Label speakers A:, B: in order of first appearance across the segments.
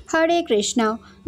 A: হরে Krishna.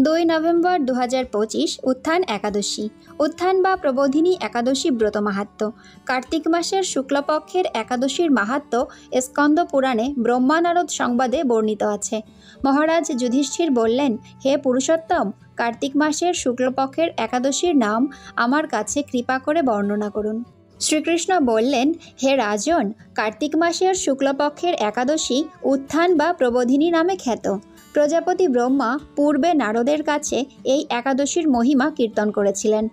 A: 2 November 2025 উত্থান একাদশী। উত্থান বা প্রবোধিনী একাদশী ব্রত মাহাত্ম্য। কার্তিক মাসের শুক্লপক্ষের একাদশীর মাহাত্ম্য স্কন্দ পুরাণে ব্রহ্মা নারদ সংবাদে বর্ণিত আছে। মহারাজ যুধিষ্ঠির বললেন, হে পুরুষোত্তম, কার্তিক মাসের শুক্লপক্ষের একাদশীর নাম আমার কাছে কৃপা করে বর্ণনা করুন। শ্রীকৃষ্ণ বললেন, হে রাজন, কার্তিক মাসের শুক্লপক্ষের একাদশী উত্থান বা প্রবোধিনী নামে খ্যাত। প্রজাপতি ব্রহ্মা পূর্বে নারদের কাছে এই একাদশীর মহিমা কীর্তন করেছিলেন।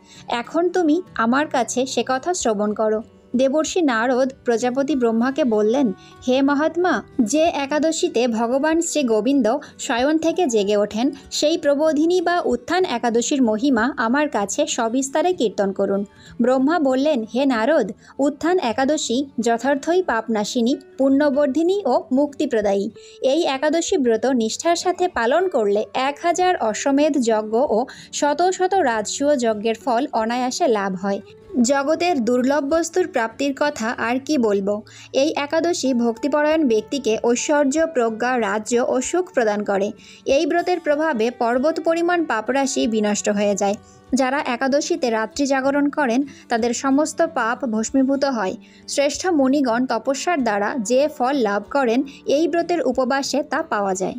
A: এখন তুমি আমার কাছে সে কথা শ্রবণ করো। দেবর্ষি নারদ প্রজাপতি ব্রহ্মাকে বললেন, হে মহাত্মা, যে একাদশীতে ভগবান শ্রী গোবিন্দ শয়ন থেকে জেগে ওঠেন, সেই প্রবোধিনী বা উত্থান একাদশীর মহিমা আমার কাছে সবিস্তারে কীর্তন করুন। ব্রহ্মা বললেন, হে নারদ, উত্থান একাদশী যথার্থই পাপনাশিনী, পুণ্যবর্ধিনী ও মুক্তিপ্রদায়ী। এই একাদশী ব্রত নিষ্ঠার সাথে পালন করলে 1000 অশ্বমেধ যজ্ঞ ও শত শত রাজসূয় যজ্ঞের ফল অনায়াসে লাভ হয়। জগতের দুর্লভ বস্তুর প্রাপ্তির কথা আর কি বলবো। এই একাদশী ভক্তিপরায়ণ ব্যক্তিকে ঐশ্বর্য, প্রজ্ঞা, রাজ্য ও সুখ প্রদান করে। এই ব্রতের প্রভাবে পর্বত পরিমাণ পাপরাশি বিনষ্ট হয়ে যায়। যারা একাদশীতে রাত্রি জাগরণ করেন তাদের সমস্ত পাপ ভস্মীভূত হয়। শ্রেষ্ঠ মুনিগণ তপস্যার দ্বারা যে ফল লাভ করেন, এই ব্রতের উপবাসে তা পাওয়া যায়।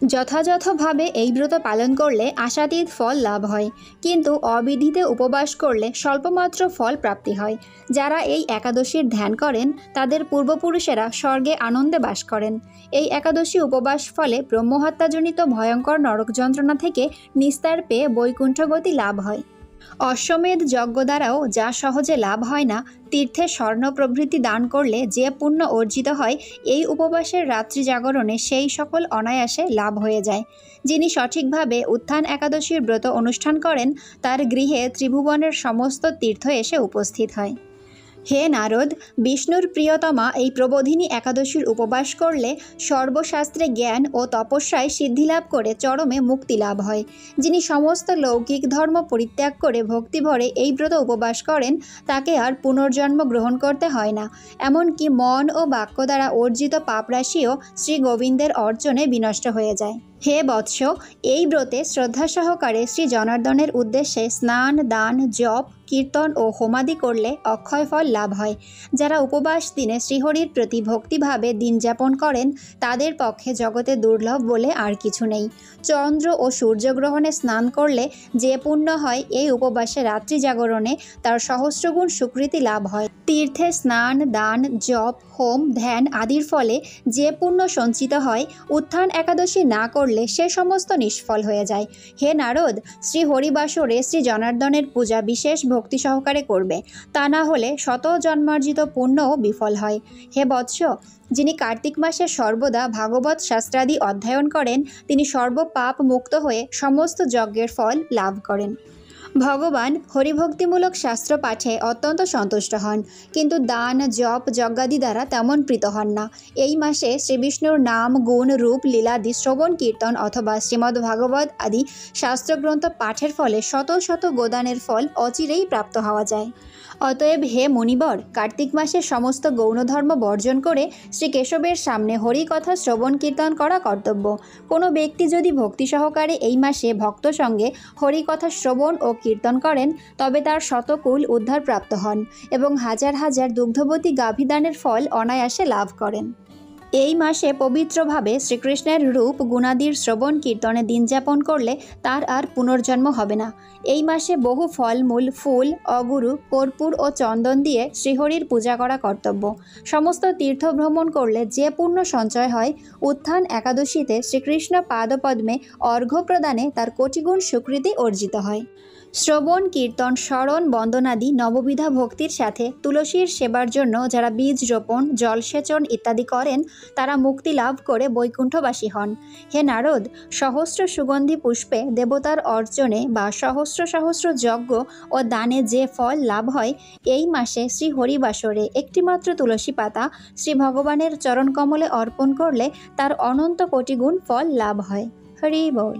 A: যথাযথভাবে এই ব্রত পালন করলে আশাতীত ফল লাভ হয়, কিন্তু অবিধিতে উপবাস করলে স্বল্পমাত্র ফল প্রাপ্তি হয়। যারা এই একাদশীর ধ্যান করেন তাদের পূর্বপুরুষেরা স্বর্গে আনন্দে বাস করেন। এই একাদশী উপবাস ফলে ব্রহ্মহত্যাজনিত ভয়ঙ্কর নরক যন্ত্রণা থেকে নিস্তার পেয়ে বৈকুণ্ঠগতি লাভ হয়। অশ্বমেধ যজ্ঞ দ্বারাও যা সহজে লাভ হয় না, তীর্থে স্বর্ণ প্রভৃতি দান করলে যে পুণ্য অর্জিত হয়, এই উপবাসের রাত্রি জাগরণে সেই সকল অনায়াসে লাভ হয়ে যায়। যিনি সঠিকভাবে উত্থান একাদশীর ব্রত অনুষ্ঠান করেন, তার গৃহে ত্রিভুবনের সমস্ত তীর্থ এসে উপস্থিত হয়। হে নারদ, বিষ্ণুর প্রিয়তমা এই প্রবোধিনী একাদশীর উপবাস করলে সর্বশাস্ত্রে জ্ঞান ও তপস্যায় সিদ্ধিলাভ করে চরমে মুক্তি লাভ হয়। যিনি সমস্ত লৌকিক ধর্ম পরিত্যাগ করে ভক্তিভরে এই ব্রত উপবাস করেন, তাকে আর পুনর্জন্ম গ্রহণ করতে হয় না। এমনকি মন ও বাক্য দ্বারা অর্জিত পাপরাশিও শ্রী গোবিন্দের অর্জনে বিনষ্ট হয়ে যায়। হে বৎস, এই ব্রতে শ্রদ্ধা সহকারে শ্রী জনার্দনের উদ্দেশ্যে স্নান, দান, জপ, কীর্তন ও হোমাদি করলে অক্ষয় ফল লাভ হয়। যারা উপবাস দিনে শ্রীহরির প্রতি ভক্তিভাবে দিন যাপন করেন, তাদের পক্ষে জগতে দুর্লভ বলে আর কিছু নেই। চন্দ্র ও সূর্যগ্রহণে স্নান করলে যে পুণ্য হয়, এই উপবাসে রাত্রি জাগরণে তার সহস্রগুণ সুকৃতি লাভ হয়। তীর্থে স্নান, দান, জপ, হোম, ধ্যান আদির ফলে যে পুণ্য সঞ্চিত হয়, উত্থান একাদশী না করলে সে সমস্ত নিষ্ফল হয়ে যায়। হে নারদ, শ্রী হরিবাসরে শ্রী জনার্দনের পূজা বিশেষ ভক্তি সহকারে করবে, তা না হলে শত জন্মার্জিত পুণ্যও বিফল হয়। হে বৎস, যিনি কার্তিক মাসে সর্বদা ভাগবত শাস্ত্রাদি অধ্যয়ন করেন, তিনি সর্বপাপ মুক্ত হয়ে সমস্ত যজ্ঞের ফল লাভ করেন। ভগবান হরিভক্তিমূলক শাস্ত্র পাঠে অত্যন্ত সন্তুষ্ট হন, কিন্তু দান, জপ, যজ্ঞাদি দ্বারা তেমন প্রীত হন না। এই মাসে শ্রীবিষ্ণুর নাম, গুণ, রূপ, লীলাদি শ্রবণ, কীর্তন অথবা শ্রীমদ্ ভাগবত আদি শাস্ত্রগ্রন্থ পাঠের ফলে শত শত গোদানের ফল অচিরেই প্রাপ্ত হওয়া যায়। অতএব হে মুনিবর, কার্তিক মাসে সমস্ত গৌণধর্ম বর্জন করে শ্রী কেশবের সামনে হরিকথা শ্রবণ কীর্তন করা কর্তব্য। কোনো ব্যক্তি যদি ভক্তি সহকারে এই মাসে ভক্ত সঙ্গে হরিকথা শ্রবণ ও কীর্তন করেন, তবে তার শতকুল উদ্ধার প্রাপ্ত হন এবং হাজার হাজার দুগ্ধবতী গাভীদানের ফল অনায়াসে লাভ করেন। এই মাসে পবিত্রভাবে শ্রীকৃষ্ণের রূপ গুণাদির শ্রবণ কীর্তনে দিন যাপন করলে তার আর পুনর্জন্ম হবে না। এই মাসে বহু ফলমূল, ফুল, অগুরু, কর্পূর ও চন্দন দিয়ে শ্রীহরির পূজা করা কর্তব্য। সমস্ত তীর্থ ভ্রমণ করলে যে পুণ্য সঞ্চয় হয়, উত্থান একাদশীতে শ্রীকৃষ্ণ পাদপদ্মে অর্ঘ্য প্রদানে তার কোটিগুণ সুকৃতি অর্জিত হয়। শ্রবণ, কীর্তন, স্মরণ, বন্দনাদি নববিধা ভক্তির সাথে তুলসীর সেবার জন্য যারা বীজ রোপণ, জলসেচন ইত্যাদি করেন, তারা মুক্তি লাভ করে বৈকুণ্ঠবাসী হন। হে নারদ, সহস্র সুগন্ধি পুষ্পে দেবতার অর্চনে বা সহস্র সহস্র যজ্ঞ ও দানে যে ফল লাভ হয়, এই মাসে শ্রী হরিবাসরে একটিমাত্র তুলসী পাতা শ্রী ভগবানের চরণকমলে অর্পণ করলে তার অনন্ত কোটিগুণ ফল লাভ হয়। হরি বল।